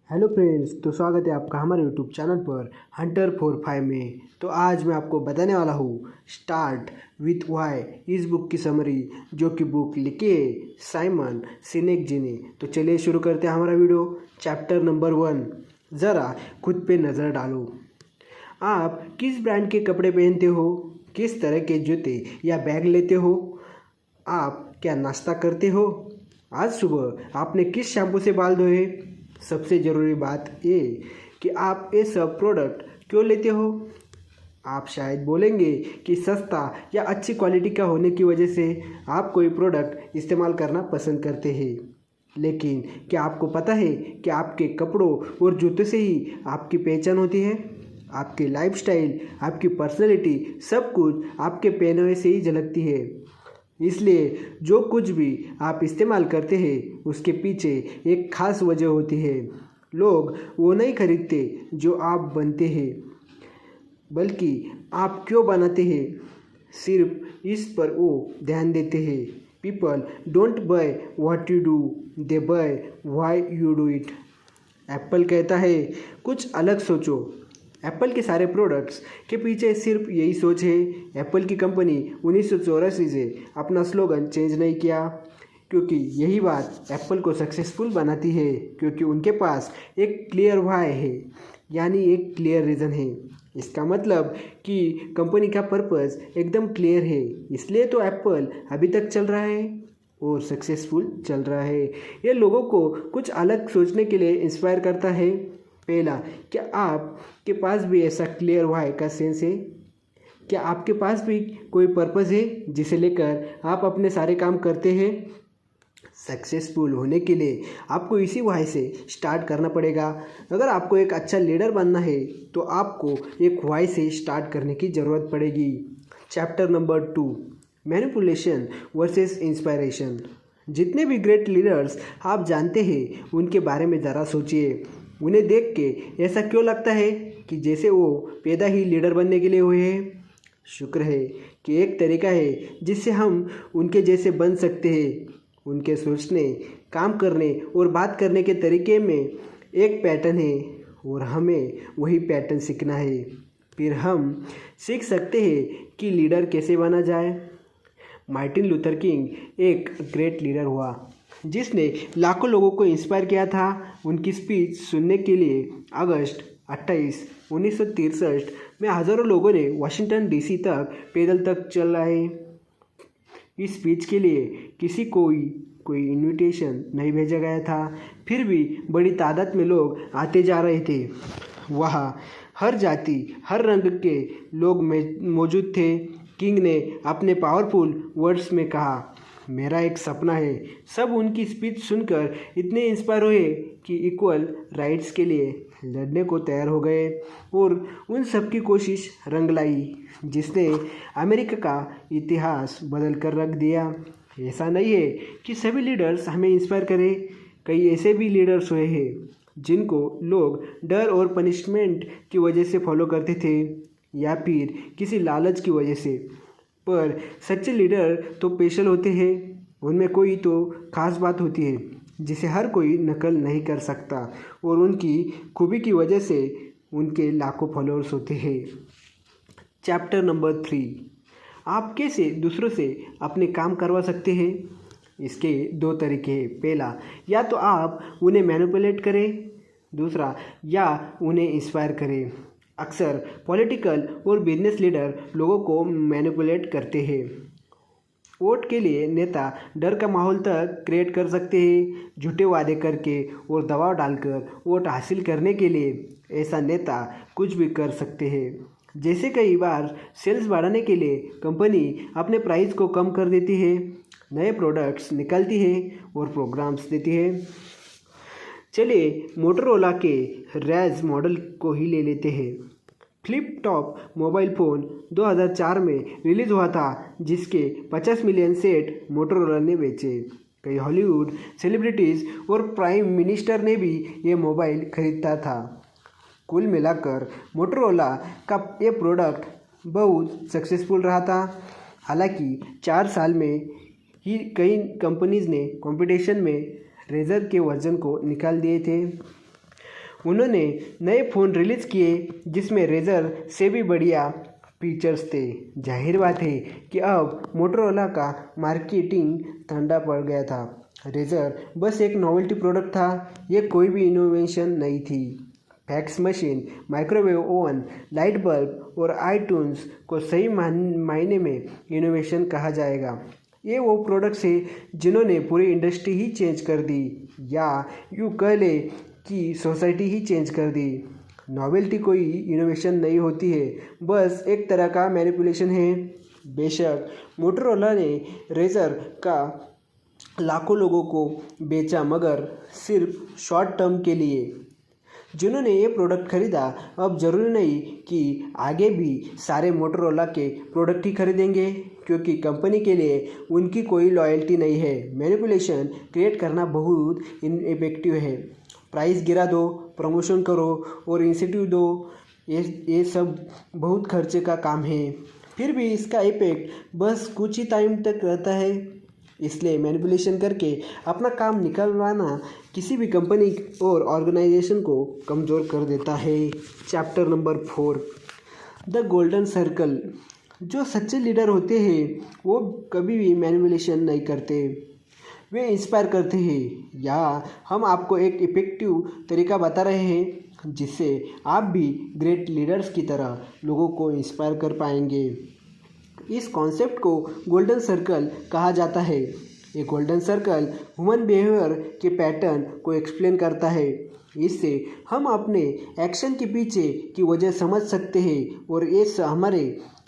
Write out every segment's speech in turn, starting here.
Hello friends, तो स्वागत है आपका हमारे यूट्यूब चैनल पर हंटर 45 में। तो आज मैं आपको बताने वाला हूँ स्टार्ट विथ वाई इस बुक की समरी, जो कि बुक लिखी है साइमन सिनेक जी ने। तो चलिए शुरू करते हैं हमारा वीडियो। चैप्टर नंबर 1, ज़रा खुद पे नज़र डालो। आप किस ब्रांड के कपड़े पहनते हो? किस तरह के जूते या बैग लेते हो? आप क्या नाश्ता करते हो? आज सुबह आपने किस शैम्पू से बाल धोए? सबसे ज़रूरी बात ये कि आप ये सब प्रोडक्ट क्यों लेते हो? आप शायद बोलेंगे कि सस्ता या अच्छी क्वालिटी का होने की वजह से आप कोई प्रोडक्ट इस्तेमाल करना पसंद करते हैं। लेकिन क्या आपको पता है कि आपके कपड़ों और जूतों से ही आपकी पहचान होती है? आपकी लाइफस्टाइल, आपकी पर्सनैलिटी, सब कुछ आपके पहनावे से ही झलकती है। इसलिए जो कुछ भी आप इस्तेमाल करते हैं उसके पीछे एक खास वजह होती है। लोग वो नहीं खरीदते जो आप बनते हैं, बल्कि आप क्यों बनाते हैं, सिर्फ इस पर वो ध्यान देते हैं। People don't buy what you do, they buy why you do it. Apple कहता है कुछ अलग सोचो। एप्पल के सारे प्रोडक्ट्स के पीछे सिर्फ यही सोच है। एप्पल की कंपनी 1984 से अपना स्लोगन चेंज नहीं किया, क्योंकि यही बात एप्पल को सक्सेसफुल बनाती है। क्योंकि उनके पास एक क्लियर व्हाई है, यानी एक क्लियर रीज़न है। इसका मतलब कि कंपनी का पर्पस एकदम क्लियर है। इसलिए तो एप्पल अभी तक चल रहा है और सक्सेसफुल चल रहा है। ये लोगों को कुछ अलग सोचने के लिए इंस्पायर करता है। पहला, क्या आपके पास भी ऐसा क्लियर व्हाई का सेंस है? क्या आपके पास भी कोई पर्पस है जिसे लेकर आप अपने सारे काम करते हैं? सक्सेसफुल होने के लिए आपको इसी व्हाई से स्टार्ट करना पड़ेगा। अगर आपको एक अच्छा लीडर बनना है तो आपको एक व्हाई से स्टार्ट करने की ज़रूरत पड़ेगी। Chapter number 2, manipulation versus inspiration. जितने भी ग्रेट लीडर्स आप जानते हैं उनके बारे में ज़रा सोचिए। उन्हें देख के ऐसा क्यों लगता है कि जैसे वो पैदा ही लीडर बनने के लिए हुए हैं? शुक्र है कि एक तरीका है जिससे हम उनके जैसे बन सकते हैं। उनके सोचने, काम करने और बात करने के तरीके में एक पैटर्न है और हमें वही पैटर्न सीखना है। फिर हम सीख सकते हैं कि लीडर कैसे बना जाए। मार्टिन लूथर किंग एक ग्रेट लीडर हुआ जिसने लाखों लोगों को इंस्पायर किया था। उनकी स्पीच सुनने के लिए अगस्त 28, 1963 में हज़ारों लोगों ने वाशिंगटन डीसी तक पैदल तक चल आए। इस स्पीच के लिए कोई इनविटेशन नहीं भेजा गया था, फिर भी बड़ी तादाद में लोग आते जा रहे थे। वहाँ हर जाति, हर रंग के लोग मौजूद थे। किंग ने अपने पावरफुल वर्ड्स में कहा, मेरा एक सपना है। सब उनकी स्पीच सुनकर इतने इंस्पायर हुए कि इक्वल राइट्स के लिए लड़ने को तैयार हो गए और उन सब की कोशिश रंग लाई, जिसने अमेरिका का इतिहास बदल कर रख दिया। ऐसा नहीं है कि सभी लीडर्स हमें इंस्पायर करें। कई ऐसे भी लीडर्स हुए हैं जिनको लोग डर और पनिशमेंट की वजह से फॉलो करते थे, या फिर किसी लालच की वजह से। पर सच्चे लीडर तो स्पेशल होते हैं। उनमें कोई तो खास बात होती है जिसे हर कोई नकल नहीं कर सकता, और उनकी खूबी की वजह से उनके लाखों फॉलोअर्स होते हैं। चैप्टर नंबर 3, आप कैसे दूसरों से अपने काम करवा सकते हैं? इसके दो तरीके हैं। पहला, या तो आप उन्हें मैनिपुलेट करें। दूसरा, या उन्हें इंस्पायर करें। अक्सर पॉलिटिकल और बिजनेस लीडर लोगों को मैनिपुलेट करते हैं। वोट के लिए नेता डर का माहौल तक क्रिएट कर सकते हैं, झूठे वादे करके और दबाव डालकर वोट हासिल करने के लिए ऐसा नेता कुछ भी कर सकते हैं। जैसे कई बार सेल्स बढ़ाने के लिए कंपनी अपने प्राइस को कम कर देती है, नए प्रोडक्ट्स निकालती है और प्रोग्राम्स देती है। चलिए मोटोरोला के रेज मॉडल को ही ले लेते हैं। फ्लिप टॉप मोबाइल फ़ोन 2004 में रिलीज़ हुआ था, जिसके 50 मिलियन सेट मोटोरोला ने बेचे। कई हॉलीवुड सेलिब्रिटीज़ और प्राइम मिनिस्टर ने भी ये मोबाइल खरीदा था। कुल मिलाकर मोटोरोला का ये प्रोडक्ट बहुत सक्सेसफुल रहा था। हालांकि 4 साल में ही कई कंपनीज़ ने कंपटीशन में रेजर के वर्जन को निकाल दिए थे। उन्होंने नए फ़ोन रिलीज़ किए जिसमें रेजर से भी बढ़िया फीचर्स थे। जाहिर बात है कि अब मोटोरोला का मार्केटिंग ठंडा पड़ गया था। रेजर बस एक नोवेल्टी प्रोडक्ट था, ये कोई भी इनोवेशन नहीं थी। Fax machine, microwave oven, light bulb और आईट्यून्स को सही मायने में इनोवेशन कहा जाएगा। ये वो प्रोडक्ट्स है जिन्होंने पूरी इंडस्ट्री ही चेंज कर दी, या यूँ कह ले कि सोसाइटी ही चेंज कर दी। नॉवेल्टी कोई इनोवेशन नहीं होती है, बस एक तरह का मैनिपुलेशन है। बेशक मोटोरोला ने रेजर का लाखों लोगों को बेचा, मगर सिर्फ शॉर्ट टर्म के लिए। जिन्होंने ये प्रोडक्ट खरीदा अब ज़रूरी नहीं कि आगे भी सारे मोटोरोला के प्रोडक्ट ही खरीदेंगे, क्योंकि कंपनी के लिए उनकी कोई लॉयल्टी नहीं है। मैनिपुलेशन क्रिएट करना बहुत इनइफेक्टिव है। प्राइस गिरा दो, प्रमोशन करो और इंसेंटिव दो, ये सब बहुत खर्चे का काम है, फिर भी इसका इफेक्ट बस कुछ ही टाइम तक रहता है। इसलिए मैनिपुलेशन करके अपना काम निकलवाना किसी भी कंपनी और ऑर्गेनाइजेशन को कमज़ोर कर देता है। Chapter number 4, the golden circle. जो सच्चे लीडर होते हैं वो कभी भी मैनिपुलेशन नहीं करते, वे इंस्पायर करते हैं। या हम आपको एक इफ़ेक्टिव तरीका बता रहे हैं जिससे आप भी ग्रेट लीडर्स की तरह लोगों को इंस्पायर कर पाएंगे। इस कॉन्सेप्ट को गोल्डन सर्कल कहा जाता है। ये गोल्डन सर्कल ह्यूमन बिहेवियर के पैटर्न को एक्सप्लेन करता है। इससे हम अपने एक्शन के पीछे की वजह समझ सकते हैं और ये हमारे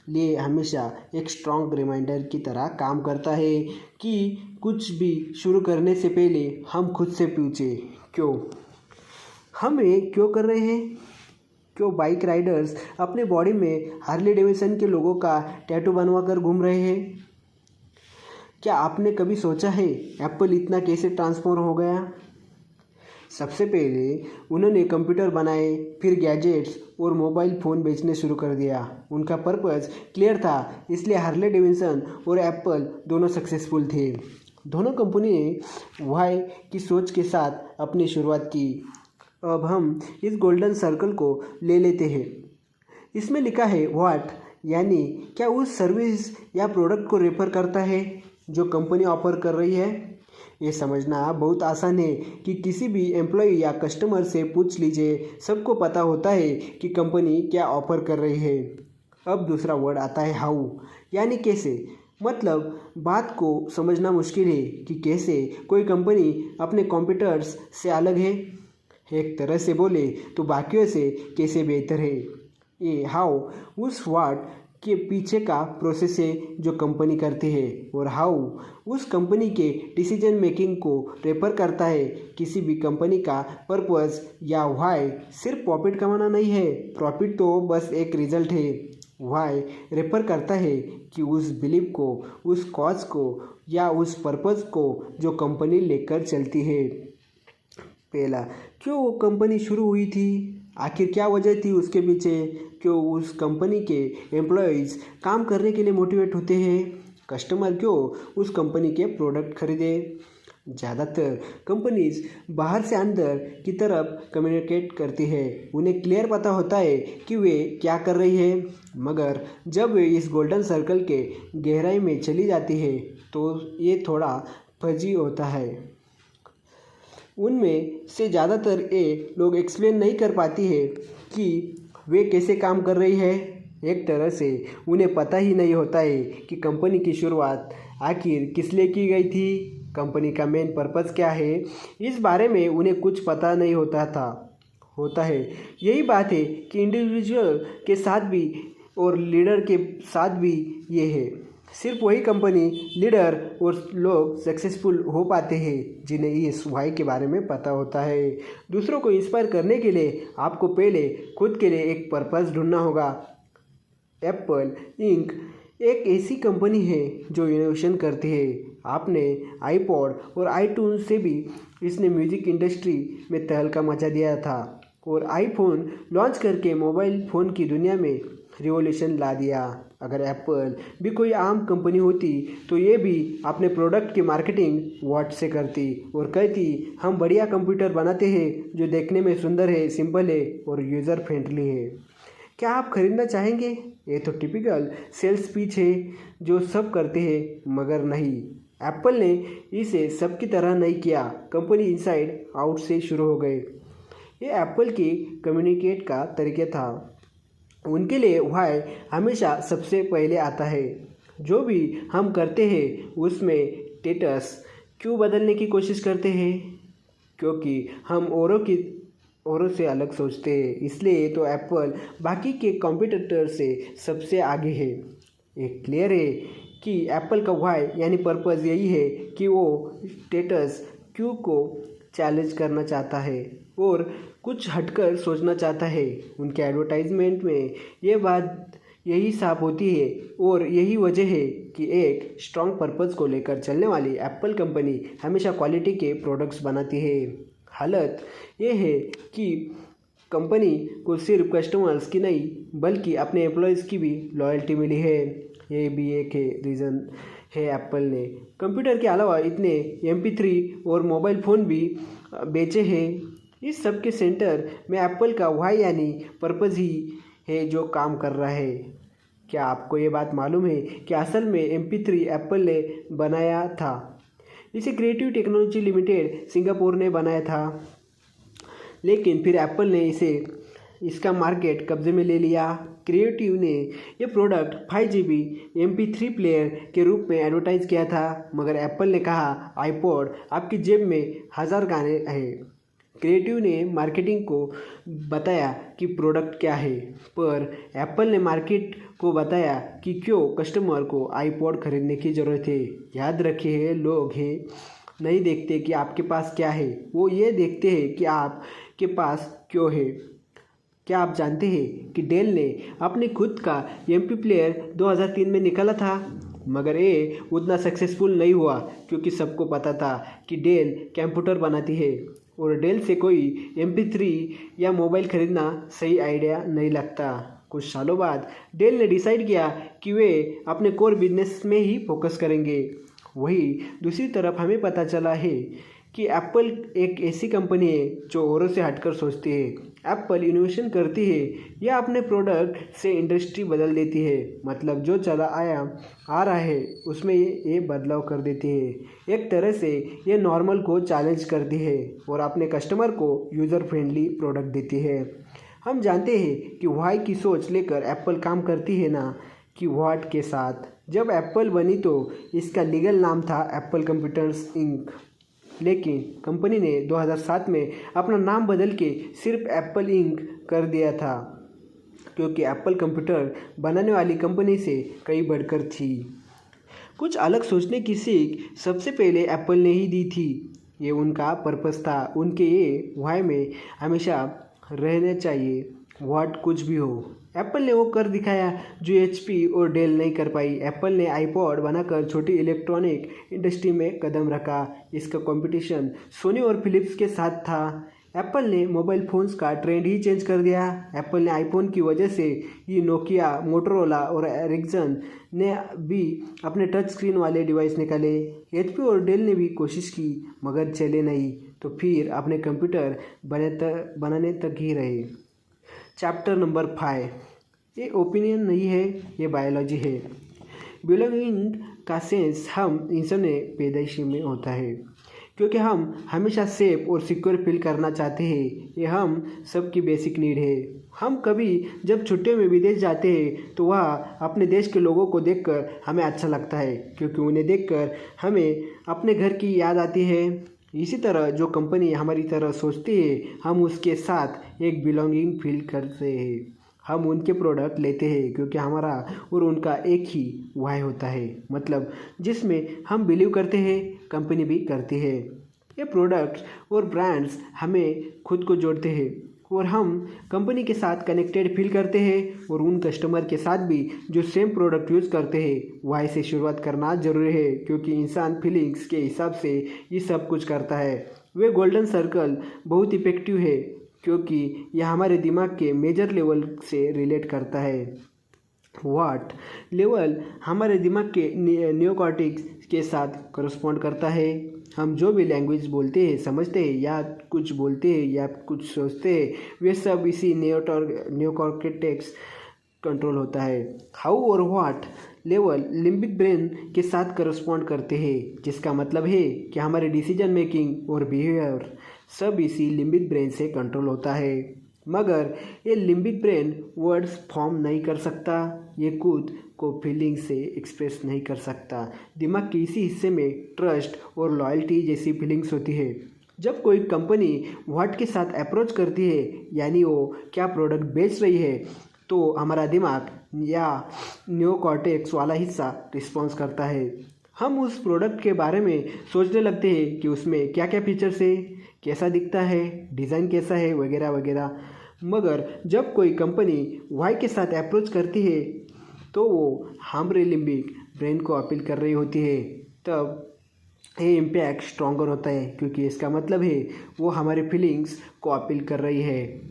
लिए हमेशा एक स्ट्रॉन्ग रिमाइंडर की तरह काम करता है कि कुछ भी शुरू करने से पहले हम खुद से पूछें क्यों, हम ये क्यों कर रहे हैं। क्यों बाइक राइडर्स अपने बॉडी में हार्ले डेविडसन के लोगों का टैटू बनवा कर घूम रहे हैं। क्या आपने कभी सोचा है एप्पल इतना कैसे ट्रांसफॉर्म हो गया। सबसे पहले उन्होंने कंप्यूटर बनाए, फिर गैजेट्स और मोबाइल फ़ोन बेचने शुरू कर दिया। उनका पर्पस क्लियर था, इसलिए हार्ले डेविडसन और एप्पल दोनों सक्सेसफुल थे। दोनों कंपनी ने वाई की सोच के साथ अपनी शुरुआत की। अब हम इस गोल्डन सर्कल को ले लेते हैं। इसमें लिखा है व्हाट, यानी क्या उस सर्विस या प्रोडक्ट को रेफर करता है जो कंपनी ऑफर कर रही है। ये समझना बहुत आसान है कि किसी भी एम्प्लॉय या कस्टमर से पूछ लीजिए, सबको पता होता है कि कंपनी क्या ऑफर कर रही है। अब दूसरा वर्ड आता है हाउ, यानी कैसे। मतलब बात को समझना मुश्किल है कि कैसे कोई कंपनी अपने कॉम्पिटिटर्स से अलग है। एक तरह से बोले तो बाकियों से कैसे बेहतर है। ये हाउ उस व्हाट के पीछे का प्रोसेस है जो कंपनी करती है, और हाउ उस कंपनी के डिसीजन मेकिंग को रेफर करता है। किसी भी कंपनी का पर्पस या व्हाई सिर्फ प्रॉफिट कमाना नहीं है, प्रॉफिट तो बस एक रिजल्ट है। व्हाई रेफर करता है कि उस बिलीव को, उस कॉज को या उस पर्पस को जो कंपनी लेकर चलती है। पहला, क्यों वो कंपनी शुरू हुई थी, आखिर क्या वजह थी उसके पीछे। क्यों उस कंपनी के एम्प्लॉयज़ काम करने के लिए मोटिवेट होते हैं। कस्टमर क्यों उस कंपनी के प्रोडक्ट खरीदे। ज़्यादातर कंपनीज बाहर से अंदर की तरफ कम्युनिकेट करती है, उन्हें क्लियर पता होता है कि वे क्या कर रही है, मगर जब वे इस गोल्डन सर्कल के गहराई में चली जाती है तो ये थोड़ा फजी होता है। उनमें से ज़्यादातर ये लोग एक्सप्लेन नहीं कर पाती है कि वे कैसे काम कर रही है। एक तरह से उन्हें पता ही नहीं होता है कि कंपनी की शुरुआत आखिर किस लिए की गई थी, कंपनी का मेन पर्पस क्या है। इस बारे में उन्हें कुछ पता नहीं होता है। यही बात है कि इंडिविजुअल के साथ भी और लीडर के साथ भी ये है। सिर्फ वही कंपनी, लीडर और लोग सक्सेसफुल हो पाते हैं जिन्हें इस वाई के बारे में पता होता है। दूसरों को इंस्पायर करने के लिए आपको पहले खुद के लिए एक पर्पस ढूंढना होगा। एप्पल इंक एक ऐसी कंपनी है जो इनोवेशन करती है। आपने आईपॉड और आईट्यून्स से भी इसने म्यूजिक इंडस्ट्री में तहलका मचा दिया था, और आईफोन लॉन्च करके मोबाइल फ़ोन की दुनिया में रिवॉल्यूशन ला दिया। अगर एप्पल भी कोई आम कंपनी होती तो ये भी अपने प्रोडक्ट की मार्केटिंग वॉट से करती और कहती हम बढ़िया कंप्यूटर बनाते हैं जो देखने में सुंदर है, सिंपल है और यूज़र फ्रेंडली है। क्या आप खरीदना चाहेंगे? ये तो टिपिकल सेल्स पिच है जो सब करते हैं, मगर नहीं, एप्पल ने इसे सबकी तरह नहीं किया। कंपनी इनसाइड आउट से शुरू हो गए। ये एप्पल की कम्युनिकेट का तरीका था। उनके लिए व्हाई हमेशा सबसे पहले आता है। जो भी हम करते हैं उसमें स्टेटस क्यों बदलने की कोशिश करते हैं? क्योंकि हम औरों से अलग सोचते हैं, इसलिए तो एप्पल बाकी के कॉम्पिटिटर से सबसे आगे है। एक क्लियर है कि एप्पल का व्हाई यानी पर्पस यही है कि वो स्टेटस क्यू को चैलेंज करना चाहता है और कुछ हटकर सोचना चाहता है। उनके एडवर्टाइजमेंट में ये बात यही साफ होती है और यही वजह है कि एक स्ट्रॉन्ग पर्पस को लेकर चलने वाली एप्पल कंपनी हमेशा क्वालिटी के प्रोडक्ट्स बनाती है। हालत ये है कि कंपनी को सिर्फ कस्टमर्स की नहीं बल्कि अपने एम्प्लॉयज़ की भी लॉयल्टी मिली है। ये भी एक रीज़न है एप्पल ने कंप्यूटर के अलावा इतने MP3 और मोबाइल फ़ोन भी बेचे हैं। इस सब के सेंटर में एप्पल का व्हाई यानी पर्पस ही है जो काम कर रहा है। क्या आपको ये बात मालूम है कि असल में MP3 एप्पल ने बनाया था? इसे क्रिएटिव टेक्नोलॉजी लिमिटेड सिंगापुर ने बनाया था, लेकिन फिर एप्पल ने इसका मार्केट कब्जे में ले लिया। क्रिएटिव ने यह प्रोडक्ट 5GB MP3 प्लेयर के रूप में एडवर्टाइज किया था, मगर एप्पल ने कहा आईपॉड आपकी जेब में 1000 गाने हैं। क्रिएटिव ने मार्केटिंग को बताया कि प्रोडक्ट क्या है, पर एप्पल ने मार्केट को बताया कि क्यों कस्टमर को आईपॉड खरीदने की ज़रूरत है। याद रखिए, लोग नहीं देखते कि आपके पास क्या है, वो ये देखते हैं कि आपके पास क्यों है। क्या आप जानते हैं कि डेल ने अपने खुद का MP प्लेयर 2003 में निकाला था, मगर ये उतना सक्सेसफुल नहीं हुआ क्योंकि सबको पता था कि डेल कंप्यूटर बनाती है और डेल से कोई MP3 या मोबाइल खरीदना सही आइडिया नहीं लगता। कुछ सालों बाद डेल ने डिसाइड किया कि वे अपने कोर बिजनेस में ही फोकस करेंगे। वही दूसरी तरफ हमें पता चला है कि एप्पल एक ऐसी कंपनी है जो औरों से हटकर सोचती है। एप्पल इनोवेशन करती है या अपने प्रोडक्ट से इंडस्ट्री बदल देती है, मतलब जो चला आ रहा है उसमें ये बदलाव कर देती है। एक तरह से ये नॉर्मल को चैलेंज करती है और अपने कस्टमर को यूज़र फ्रेंडली प्रोडक्ट देती है। हम जानते हैं कि व्हाई की सोच लेकर एप्पल काम करती है, ना कि व्हाट के साथ। जब एप्पल बनी तो इसका लीगल नाम था एप्पल कंप्यूटर्स इंक, लेकिन कंपनी ने 2007 में अपना नाम बदल के सिर्फ एप्पल इंक कर दिया था, क्योंकि एप्पल कंप्यूटर बनाने वाली कंपनी से कई बढ़कर थी। कुछ अलग सोचने की सीख सबसे पहले एप्पल ने ही दी थी। ये उनका पर्पस था। उनके ये व्हाई में हमेशा रहना चाहिए, व्हाट कुछ भी हो। एप्पल ने वो कर दिखाया जो HP और डेल नहीं कर पाई। एप्पल ने आईपॉड बनाकर छोटी इलेक्ट्रॉनिक इंडस्ट्री में कदम रखा। इसका कंपटीशन सोनी और फिलिप्स के साथ था। एप्पल ने मोबाइल फ़ोन्स का ट्रेंड ही चेंज कर दिया। एप्पल ने आईफोन की वजह से ये नोकिया, मोटोरोला और एरिक्सन ने भी अपने टच स्क्रीन वाले डिवाइस निकाले। HP और डेल ने भी कोशिश की मगर चले नहीं, तो फिर अपने कंप्यूटर बनाने तक ही रहे। चैप्टर नंबर 5, ये ओपिनियन नहीं है, ये बायोलॉजी है। बिलोंगिंग का सेंस हम इंसान में पैदाइशी में होता है, क्योंकि हम हमेशा सेफ और सिक्योर फील करना चाहते हैं। ये हम सबकी बेसिक नीड है। हम कभी जब छुट्टियों में विदेश जाते हैं तो वहाँ अपने देश के लोगों को देखकर हमें अच्छा लगता है, क्योंकि उन्हें देखकर हमें अपने घर की याद आती है। इसी तरह जो कंपनी हमारी तरह सोचती है, हम उसके साथ एक बिलोंगिंग फील करते हैं। हम उनके प्रोडक्ट लेते हैं क्योंकि हमारा और उनका एक ही व्हाई होता है, मतलब जिसमें हम बिलीव करते हैं, कंपनी भी करती है। ये प्रोडक्ट्स और ब्रांड्स हमें खुद को जोड़ते हैं और हम कंपनी के साथ कनेक्टेड फील करते हैं और उन कस्टमर के साथ भी जो सेम प्रोडक्ट यूज़ करते हैं। व्हाई से शुरुआत करना ज़रूरी है, क्योंकि इंसान फीलिंग्स के हिसाब से ये सब कुछ करता है। वे गोल्डन सर्कल बहुत इफेक्टिव है क्योंकि यह हमारे दिमाग के मेजर लेवल से रिलेट करता है। व्हाट लेवल हमारे दिमाग के नियोकॉर्टेक्स के साथ करस्पॉन्ड करता है। हम जो भी लैंग्वेज बोलते हैं, समझते हैं या कुछ बोलते हैं या कुछ सोचते हैं, वे सब इसी नियोकॉर्टेक्स कंट्रोल होता है। हाउ और व्हाट लेवल लिम्बिक ब्रेन के साथ करस्पॉन्ड करते हैं, जिसका मतलब है कि हमारे डिसीजन मेकिंग और बिहेवियर सब इसी लिम्बिक ब्रेन से कंट्रोल होता है। मगर ये लिम्बिक ब्रेन वर्ड्स फॉर्म नहीं कर सकता, ये खुद को फीलिंग से एक्सप्रेस नहीं कर सकता। दिमाग के इसी हिस्से में ट्रस्ट और लॉयल्टी जैसी फीलिंग्स होती है। जब कोई कंपनी व्हाट के साथ अप्रोच करती है, यानी वो क्या प्रोडक्ट बेच रही है, तो हमारा दिमाग या नियोकॉर्टेक्स वाला हिस्सा रिस्पॉन्स करता है। हम उस प्रोडक्ट के बारे में सोचने लगते हैं कि उसमें क्या क्या फीचर्स है, कैसा दिखता है, डिज़ाइन कैसा है, वगैरह वगैरह। मगर जब कोई कंपनी वाई के साथ अप्रोच करती है तो वो हमारे लिम्बिक ब्रेन को अपील कर रही होती है। तब ये इम्पैक्ट स्ट्रॉन्गर होता है, क्योंकि इसका मतलब है वो हमारे फीलिंग्स को अपील कर रही है।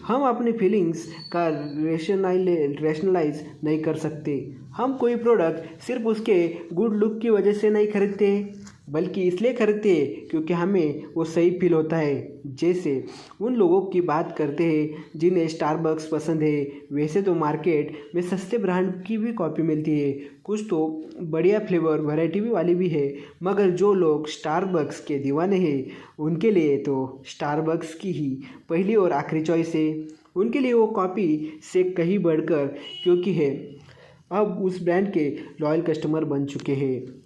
हम अपनी फीलिंग्स का रैशनलाइज नहीं कर सकते। हम कोई प्रोडक्ट सिर्फ उसके गुड लुक की वजह से नहीं खरीदते, बल्कि इसलिए खरीदते हैं क्योंकि हमें वो सही फील होता है। जैसे उन लोगों की बात करते हैं जिन्हें स्टारबक्स पसंद है। वैसे तो मार्केट में सस्ते ब्रांड की भी कॉफ़ी मिलती है, कुछ तो बढ़िया फ्लेवर वैरायटी भी वाली भी है, मगर जो लोग स्टारबक्स के दीवाने हैं उनके लिए तो स्टारबक्स की ही पहली और आखिरी चॉइस है। उनके लिए वो कॉफ़ी से कहीं बढ़कर क्योंकि है अब उस ब्रांड के लॉयल कस्टमर बन चुके हैं।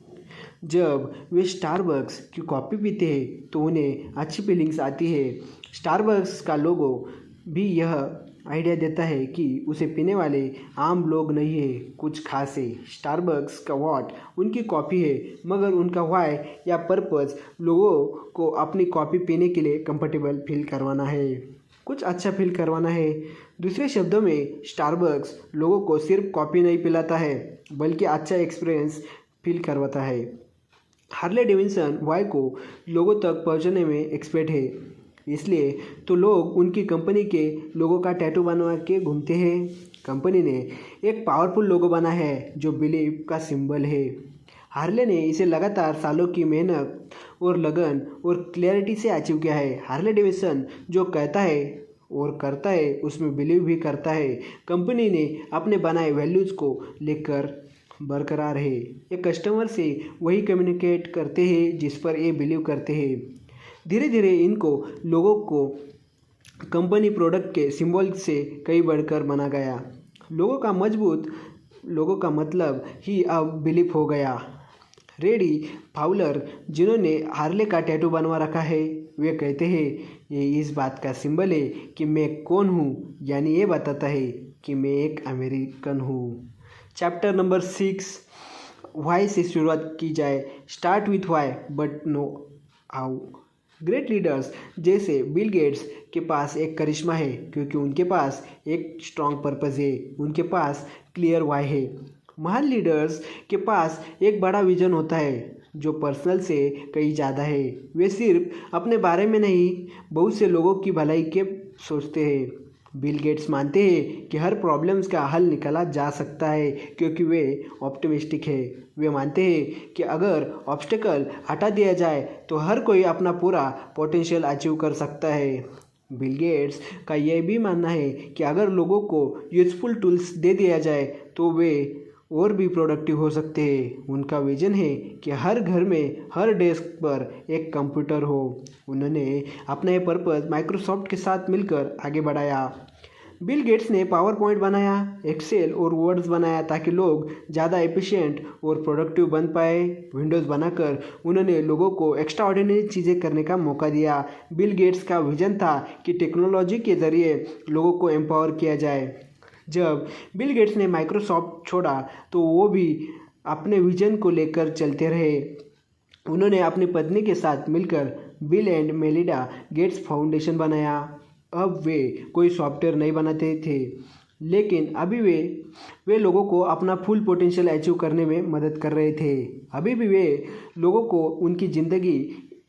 जब वे स्टारबक्स की कॉफ़ी पीते हैं तो उन्हें अच्छी फीलिंग्स आती है। स्टारबक्स का लोगो भी यह आइडिया देता है कि उसे पीने वाले आम लोग नहीं है, कुछ खास है। स्टारबक्स का व्हाट उनकी कॉफ़ी है, मगर उनका व्हाई या पर्पस लोगों को अपनी कॉफ़ी पीने के लिए कंफर्टेबल फील करवाना है, कुछ अच्छा फील करवाना है। दूसरे शब्दों में स्टारबक्स लोगों को सिर्फ कॉफ़ी नहीं पिलाता है, बल्कि अच्छा एक्सपीरियंस फील करवाता है। हार्ले डेविडसन वाई को लोगों तक पहुंचाने में एक्सपर्ट है, इसलिए तो लोग उनकी कंपनी के लोगों का टैटू बनवा के घूमते हैं। कंपनी ने एक पावरफुल लोगो बना है जो बिलीव का सिंबल है। हार्ले ने इसे लगातार सालों की मेहनत और लगन और क्लैरिटी से अचीव किया है। हार्ले डेविडसन जो कहता है और करता है उसमें बिलीव भी करता है। कंपनी ने अपने बनाए वैल्यूज़ को लेकर बरकरार है। ये कस्टमर से वही कम्युनिकेट करते हैं जिस पर ये बिलीव करते हैं। धीरे धीरे इनको लोगों को कंपनी प्रोडक्ट के सिंबल से कई बढ़कर बना गया। लोगों का मतलब ही अब बिलीव हो गया। रेडी फाउलर जिन्होंने हार्ले का टैटू बनवा रखा है, वे कहते हैं ये इस बात का सिंबल है कि मैं कौन हूँ, यानी ये बताता है कि मैं एक अमेरिकन हूँ। चैप्टर नंबर 6 वाई से शुरुआत की जाए। Start with why but no how. Great leaders जैसे बिल गेट्स के पास एक करिश्मा है क्योंकि उनके पास एक स्ट्रॉन्ग पर्पस है, उनके पास क्लियर वाई है। महान लीडर्स के पास एक बड़ा विजन होता है जो पर्सनल से कहीं ज़्यादा है। वे सिर्फ अपने बारे में नहीं, बहुत से लोगों की भलाई के सोचते हैं। बिल गेट्स मानते हैं कि हर प्रॉब्लम्स का हल निकाला जा सकता है क्योंकि वे ऑप्टिमिस्टिक है। वे मानते हैं कि अगर ऑब्स्टेकल हटा दिया जाए तो हर कोई अपना पूरा पोटेंशियल अचीव कर सकता है। बिल गेट्स का यह भी मानना है कि अगर लोगों को यूजफुल टूल्स दे दिया जाए तो वे और भी प्रोडक्टिव हो सकते हैं। उनका विजन है कि हर घर में हर डेस्क पर एक कंप्यूटर हो। उन्होंने अपना ये पर्पस माइक्रोसॉफ्ट के साथ मिलकर आगे बढ़ाया। बिल गेट्स ने पावर पॉइंट बनाया, एक्सेल और वर्ड्स बनाया ताकि लोग ज़्यादा एफिशिएंट और प्रोडक्टिव बन पाए। विंडोज़ बनाकर उन्होंने लोगों को एक्स्ट्रा ऑर्डिनरी चीज़ें करने का मौका दिया। बिल गेट्स का विजन था कि टेक्नोलॉजी के ज़रिए लोगों को एम्पावर किया जाए। जब बिल गेट्स ने माइक्रोसॉफ्ट छोड़ा तो वो भी अपने विजन को लेकर चलते रहे। उन्होंने अपनी पत्नी के साथ मिलकर bill and Melinda Gates foundation बनाया। अब वे कोई सॉफ्टवेयर नहीं बनाते थे, लेकिन अभी वे लोगों को अपना फुल पोटेंशियल अचीव करने में मदद कर रहे थे। अभी भी वे लोगों को उनकी ज़िंदगी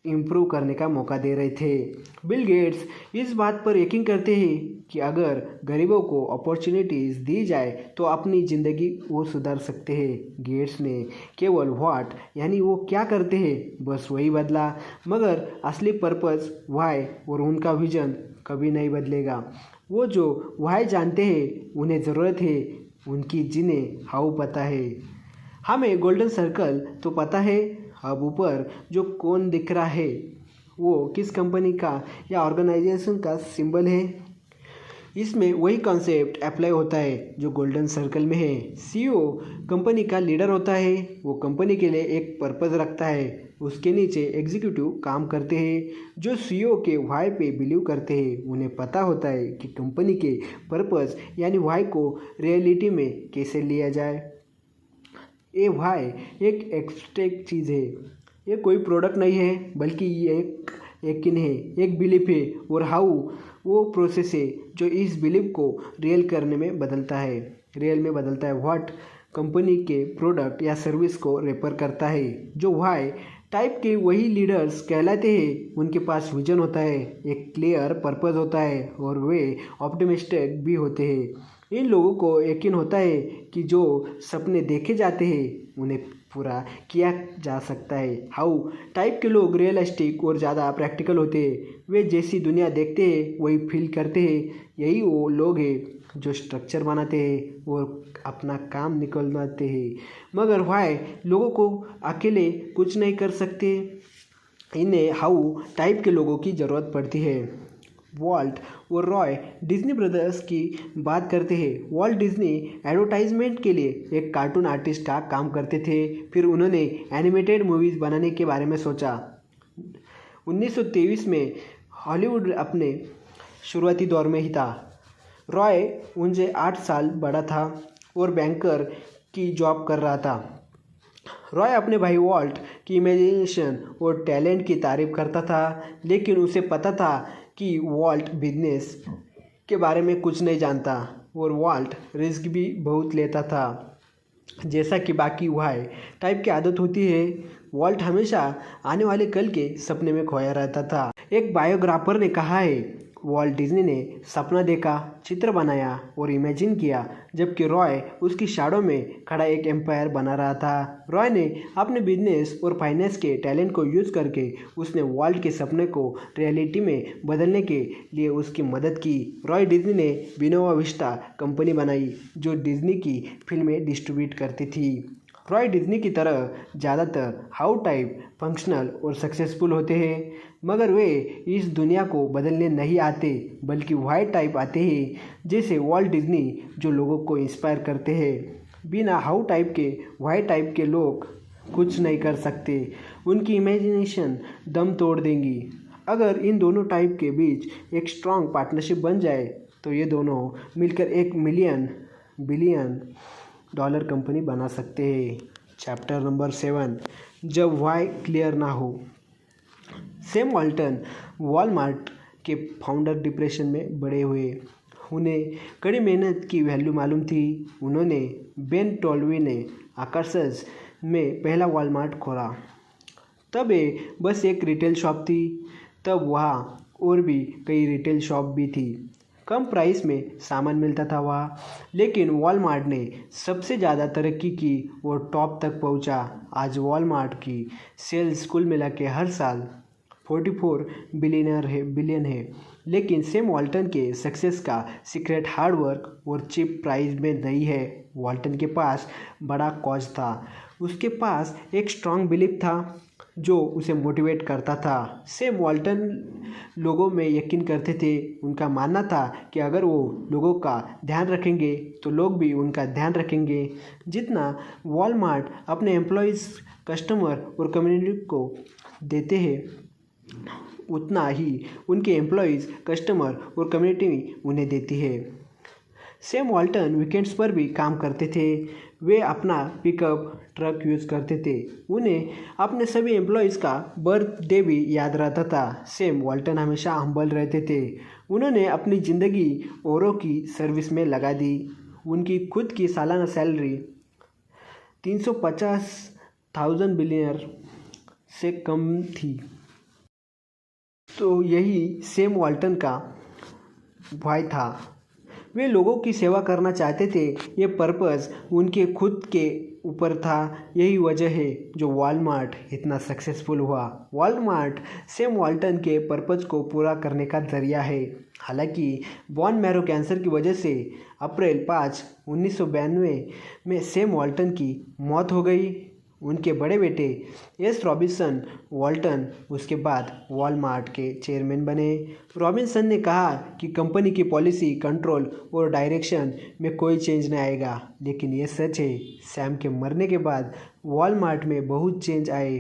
इम्प्रूव करने का मौका दे रहे थे। बिल गेट्स इस बात पर यकीन करते हैं कि अगर गरीबों को अपॉर्चुनिटीज़ दी जाए तो अपनी ज़िंदगी वो सुधार सकते हैं। गेट्स ने केवल व्हाट यानी वो क्या करते हैं बस वही बदला, मगर असली पर्पस व्हाई और उनका विजन कभी नहीं बदलेगा। वो जो व्हाई जानते हैं उन्हें ज़रूरत है उनकी जिन्हें हाउ पता है। हमें गोल्डन सर्कल तो पता है, अब ऊपर जो कौन दिख रहा है वो किस कंपनी का या ऑर्गेनाइजेशन का सिंबल है। इसमें वही कॉन्सेप्ट अप्लाई होता है जो गोल्डन सर्कल में है। सीईओ कंपनी का लीडर होता है, वो कंपनी के लिए एक पर्पस रखता है। उसके नीचे एग्जीक्यूटिव काम करते हैं जो सीईओ के वाई पे बिलीव करते हैं। उन्हें पता होता है कि कंपनी के पर्पस यानी वाई को रियलिटी में कैसे लिया जाए। ये वाई एक एब्स्ट्रैक्ट चीज़ है, ये कोई प्रोडक्ट नहीं है बल्कि ये एक यकीन है, एक बिलीफ है, और हाउ वो प्रोसेस है जो इस बिलीफ को रियल में बदलता है। व्हाट कंपनी के प्रोडक्ट या सर्विस को रेफर करता है। जो वाई टाइप के वही लीडर्स कहलाते हैं। उनके पास विजन होता है, एक क्लियर पर्पस होता है और वे ऑप्टिमिस्टिक भी होते हैं। इन लोगों को यकीन होता है कि जो सपने देखे जाते हैं उन्हें पूरा किया जा सकता है। हाउ टाइप के लोग रियलिस्टिक और ज़्यादा प्रैक्टिकल होते हैं। वे जैसी दुनिया देखते हैं वही फील करते हैं। यही वो लोग हैं जो स्ट्रक्चर बनाते हैं और अपना काम निकलवाते हैं, मगर वाई लोगों को अकेले कुछ नहीं कर सकते। इन्हें हाउ टाइप के लोगों की ज़रूरत पड़ती है। वॉल्ट और रॉय डिज्नी ब्रदर्स की बात करते हैं। वॉल्ट डिज्नी एडवर्टाइजमेंट के लिए एक कार्टून आर्टिस्ट का काम करते थे। फिर उन्होंने एनिमेटेड मूवीज़ बनाने के बारे में सोचा। 1923 में हॉलीवुड अपने शुरुआती दौर में ही था। रॉय उनसे 8 साल बड़ा था और बैंकर की जॉब कर रहा था। रॉय अपने भाई वॉल्ट की इमेजिनेशन और टैलेंट की तारीफ करता था, लेकिन उसे पता था कि वॉल्ट बिजनेस के बारे में कुछ नहीं जानता और वॉल्ट रिस्क भी बहुत लेता था। जैसा कि बाकी वाई टाइप की आदत होती है, वॉल्ट हमेशा आने वाले कल के सपने में खोया रहता था। एक बायोग्राफर ने कहा है, वॉल्ट डिज्नी ने सपना देखा, चित्र बनाया और इमेजिन किया, जबकि रॉय उसकी शैडो में खड़ा एक एम्पायर बना रहा था। रॉय ने अपने बिजनेस और फाइनेंस के टैलेंट को यूज़ करके उसने वॉल्ट के सपने को रियलिटी में बदलने के लिए उसकी मदद की। रॉय डिज्नी ने बिनोवा विस्टा कंपनी बनाई जो डिज्नी की फिल्में डिस्ट्रीब्यूट करती थी। रॉय डिज्नी की तरह ज़्यादातर हाउ टाइप फंक्शनल और सक्सेसफुल होते हैं, मगर वे इस दुनिया को बदलने नहीं आते बल्कि वाई टाइप आते हैं, जैसे वॉल्ट डिज्नी जो लोगों को इंस्पायर करते हैं। बिना हाउ टाइप के वाई टाइप के लोग कुछ नहीं कर सकते, उनकी इमेजिनेशन दम तोड़ देंगी। अगर इन दोनों टाइप के बीच एक स्ट्रॉन्ग पार्टनरशिप बन जाए तो ये दोनों मिलकर एक बिलियन डॉलर कंपनी बना सकते हैं। चैप्टर नंबर 7, जब वाई क्लियर ना हो। सैम वॉल्टन वॉलमार्ट के फाउंडर डिप्रेशन में बड़े हुए। उन्हें कड़ी मेहनत की वैल्यू मालूम थी। उन्होंने बेन टोल्वी ने आर्काnsas में पहला वॉलमार्ट खोला। तब ये बस एक रिटेल शॉप थी। तब वहाँ और भी कई रिटेल शॉप भी थी, कम प्राइस में सामान मिलता था वहाँ। लेकिन वॉलमार्ट ने सबसे ज़्यादा तरक्की की और टॉप तक पहुँचा। आज वॉलमार्ट की सेल्स कुल मिला के हर साल 44 बिलियन है। लेकिन सैम वॉल्टन के सक्सेस का सीक्रेट हार्ड वर्क और चीप प्राइस में नहीं है। वॉल्टन के पास बड़ा कॉज था, उसके पास एक स्ट्रॉन्ग बिलीफ था जो उसे मोटिवेट करता था। सैम वॉल्टन लोगों में यकीन करते थे। उनका मानना था कि अगर वो लोगों का ध्यान रखेंगे तो लोग भी उनका ध्यान रखेंगे। जितना वॉलमार्ट अपने एम्प्लॉयज़, कस्टमर और कम्युनिटी को देते हैं, उतना ही उनके एम्प्लॉयज़, कस्टमर और कम्युनिटी उन्हें देती है। सैम वॉल्टन वीकेंड्स पर भी काम करते थे। वे अपना पिकअप ट्रक यूज़ करते थे। उन्हें अपने सभी एम्प्लॉयज़ का बर्थडे भी याद रहता था। सैम वॉल्टन हमेशा हम्बल रहते थे। उन्होंने अपनी ज़िंदगी औरों की सर्विस में लगा दी। उनकी खुद की सालाना सैलरी 350,000 बिलियनर से कम थी। तो यही सैम वॉल्टन का वाई था। वे लोगों की सेवा करना चाहते थे। ये पर्पस उनके खुद के ऊपर था। यही वजह है जो वॉलमार्ट इतना सक्सेसफुल हुआ। वॉलमार्ट सैम वाल्टन के पर्पस को पूरा करने का जरिया है। हालांकि बोन मैरो कैंसर की वजह से अप्रैल 5, 1992 में सैम वाल्टन की मौत हो गई। उनके बड़े बेटे एस रॉबिन्सन वाल्टन उसके बाद वॉलमार्ट के चेयरमैन बने। रॉबिन्सन ने कहा कि कंपनी की पॉलिसी, कंट्रोल और डायरेक्शन में कोई चेंज नहीं आएगा। लेकिन ये सच है, सैम के मरने के बाद वॉलमार्ट में बहुत चेंज आए।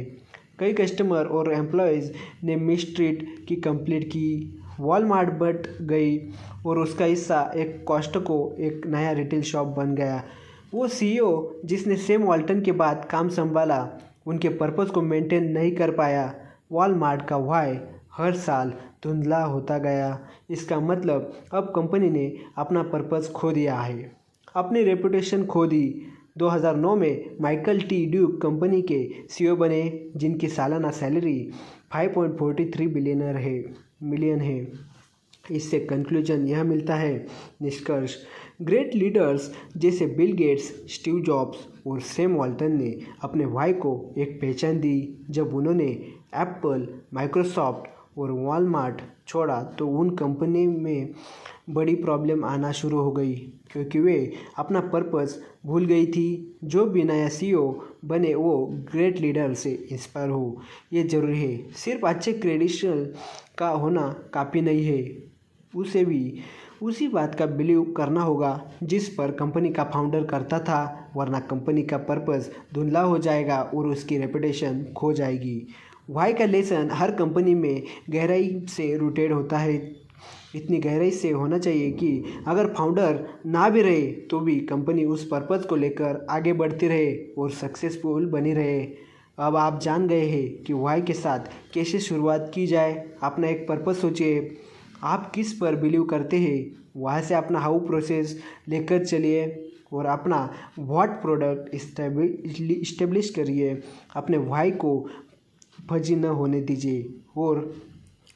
कई कस्टमर और एम्प्लॉयज़ ने मिसट्रीट की कंप्लेंट की। वॉलमार्ट बट गई और उसका हिस्सा एक कॉस्टको, एक नया रिटेल शॉप बन गया। वो सीईओ जिसने सैम वाल्टन के बाद काम संभाला, उनके पर्पस को मेंटेन नहीं कर पाया। वॉलमार्ट का वाई हर साल धुंधला होता गया। इसका मतलब अब कंपनी ने अपना पर्पस खो दिया है, अपनी रेपुटेशन खो दी। 2009 में माइकल टी ड्यूक कंपनी के सीईओ बने, जिनकी सालाना सैलरी 5.43 मिलियन है। इससे कंक्लूजन यह मिलता है, निष्कर्ष, ग्रेट लीडर्स जैसे बिल गेट्स, स्टीव जॉब्स और सैम वाल्टन ने अपने वाई को एक पहचान दी। जब उन्होंने एप्पल, माइक्रोसॉफ्ट और वॉलमार्ट छोड़ा तो उन कंपनी में बड़ी प्रॉब्लम आना शुरू हो गई, क्योंकि वे अपना पर्पस भूल गई थी। जो भी नया सीईओ बने वो ग्रेट लीडर से इंस्पायर हो, ये ज़रूरी है। सिर्फ अच्छे क्रेडेंशियल का होना काफ़ी नहीं है, उसे भी उसी बात का बिलीव करना होगा जिस पर कंपनी का फाउंडर करता था, वरना कंपनी का पर्पस धुंधला हो जाएगा और उसकी रेपुटेशन खो जाएगी। वाई का लेसन हर कंपनी में गहराई से रूटेड होता है। इतनी गहराई से होना चाहिए कि अगर फाउंडर ना भी रहे तो भी कंपनी उस पर्पस को लेकर आगे बढ़ती रहे और सक्सेसफुल बनी रहे। अब आप जान गए हैं कि वाई के साथ कैसे शुरुआत की जाए। अपना एक पर्पस सोचिए, आप किस पर बिलीव करते हैं, वहाँ से अपना हाउ प्रोसेस लेकर चलिए और अपना व्हाट प्रोडक्ट इस्टेब्लिश करिए। अपने वाई को फजी न होने दीजिए। और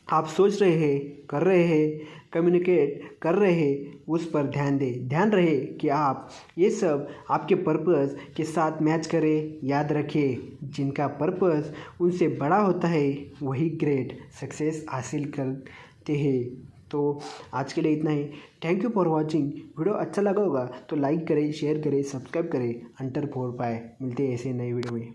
आप सोच रहे हैं, कर रहे हैं, कम्युनिकेट कर रहे हैं, उस पर ध्यान दें। ध्यान रहे कि आप ये सब आपके पर्पस के साथ मैच करें। याद रखें, जिनका पर्पस उनसे बड़ा होता है वही ग्रेट सक्सेस हासिल करते हैं। तो आज के लिए इतना ही। Thank you for watching. Video अच्छा लगा होगा तो लाइक करें, शेयर करें, सब्सक्राइब करें। हंटर 4 पाए। मिलते हैं ऐसे नए वीडियो में।